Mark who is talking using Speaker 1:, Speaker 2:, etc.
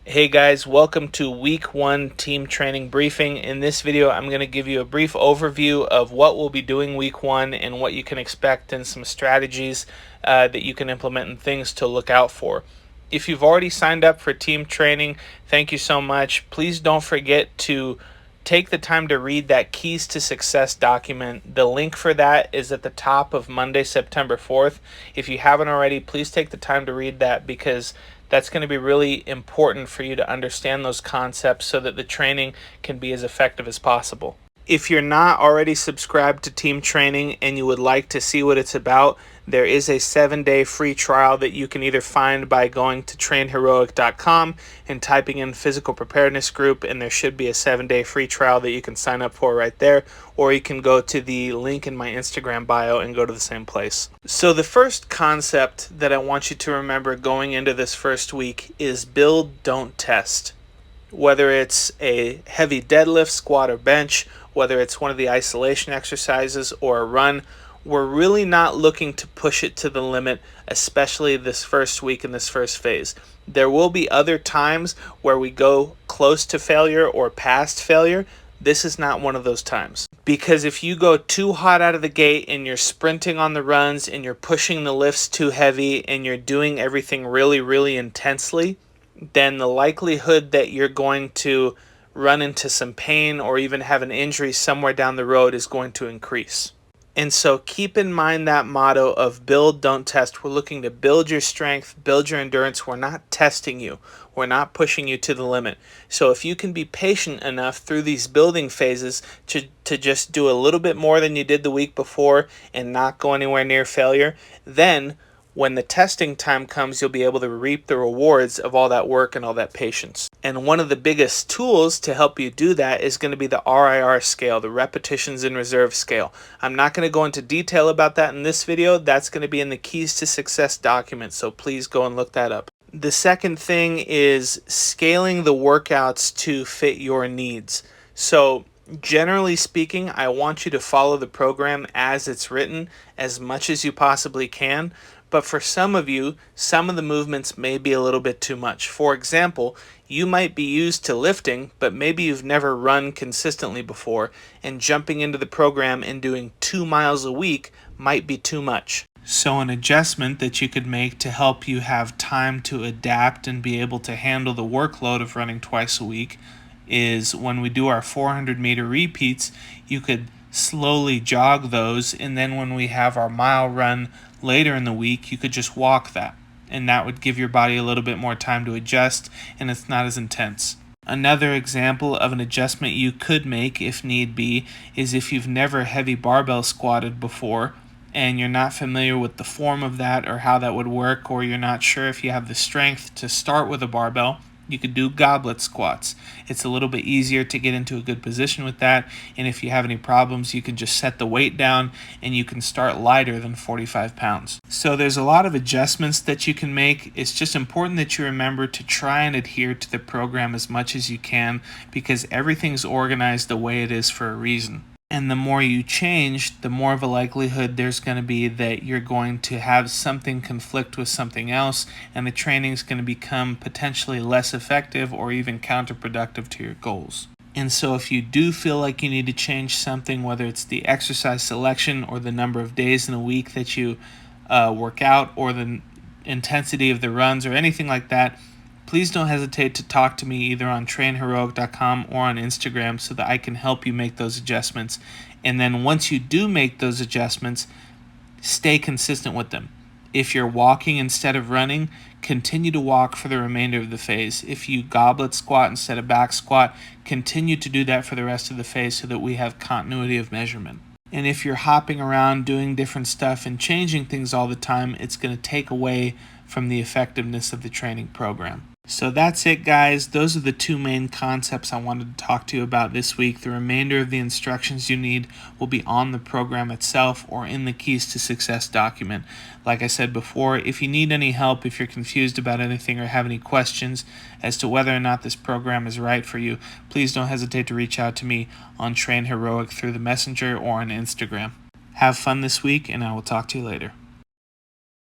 Speaker 1: Hey guys, welcome to week 1 team training briefing. In this video, I'm going to give you a brief overview of what we'll be doing week 1 and what you can expect and some strategies that you can implement and things to look out for. If you've already signed up for team training, thank you so much. Please don't forget to take the time to read that Keys to Success document. The link for that is at the top of Monday, September 4th. If you haven't already, please take the time to read that because that's going to be really important for you to understand those concepts so that the training can be as effective as possible. If you're not already subscribed to team training and you would like to see what it's about, there is a 7-day free trial that you can either find by going to trainheroic.com and typing in physical preparedness group, and there should be a 7-day free trial that you can sign up for right there, or you can go to the link in my Instagram bio and go to the same place. So the first concept that I want you to remember going into this first week is build, don't test. Whether it's a heavy deadlift, squat, or bench, whether it's one of the isolation exercises or a run, we're really not looking to push it to the limit, especially this first week in this first phase. There will be other times where we go close to failure or past failure. This is not one of those times. Because if you go too hot out of the gate and you're sprinting on the runs and you're pushing the lifts too heavy and you're doing everything really, really intensely, then the likelihood that you're going to run into some pain or even have an injury somewhere down the road is going to increase. And so keep in mind that motto of build, don't test. We're looking to build your strength, build your endurance. We're not testing you. We're not pushing you to the limit. So if you can be patient enough through these building phases to just do a little bit more than you did the week before and not go anywhere near failure, then when the testing time comes, you'll be able to reap the rewards of all that work and all that patience. And one of the biggest tools to help you do that is going to be the RIR scale, the repetitions in reserve scale. I'm not going to go into detail about that in this video. That's going to be in the Keys to Success document, so please go and look that up. The second thing is scaling the workouts to fit your needs. So generally speaking, I want you to follow the program as it's written as much as you possibly can. But for some of you, some of the movements may be a little bit too much. For example, you might be used to lifting, but maybe you've never run consistently before, and jumping into the program and doing 2 miles a week might be too much. So an adjustment that you could make to help you have time to adapt and be able to handle the workload of running twice a week is when we do our 400-meter repeats, you could slowly jog those, and then when we have our mile run later in the week, you could just walk that, and that would give your body a little bit more time to adjust, and it's not as intense. Another example of an adjustment you could make if need be is if you've never heavy barbell squatted before and you're not familiar with the form of that or how that would work, or you're not sure if you have the strength to start with a barbell, you could do goblet squats. It's a little bit easier to get into a good position with that, and if you have any problems, you can just set the weight down and you can start lighter than 45 pounds. So there's a lot of adjustments that you can make. It's just important that you remember to try and adhere to the program as much as you can, because everything's organized the way it is for a reason. And the more you change, the more of a likelihood there's going to be that you're going to have something conflict with something else, and the training is going to become potentially less effective or even counterproductive to your goals. And so if you do feel like you need to change something, whether it's the exercise selection or the number of days in a week that you work out or the intensity of the runs or anything like that, please don't hesitate to talk to me either on trainheroic.com or on Instagram so that I can help you make those adjustments. And then once you do make those adjustments, stay consistent with them. If you're walking instead of running, continue to walk for the remainder of the phase. If you goblet squat instead of back squat, continue to do that for the rest of the phase so that we have continuity of measurement. And if you're hopping around doing different stuff and changing things all the time, it's going to take away from the effectiveness of the training program. So that's it, guys. Those are the two main concepts I wanted to talk to you about this week. The remainder of the instructions you need will be on the program itself or in the Keys to Success document. Like I said before, if you need any help, if you're confused about anything or have any questions as to whether or not this program is right for you, please don't hesitate to reach out to me on Train Heroic through the Messenger or on Instagram. Have fun this week, and I will talk to you later.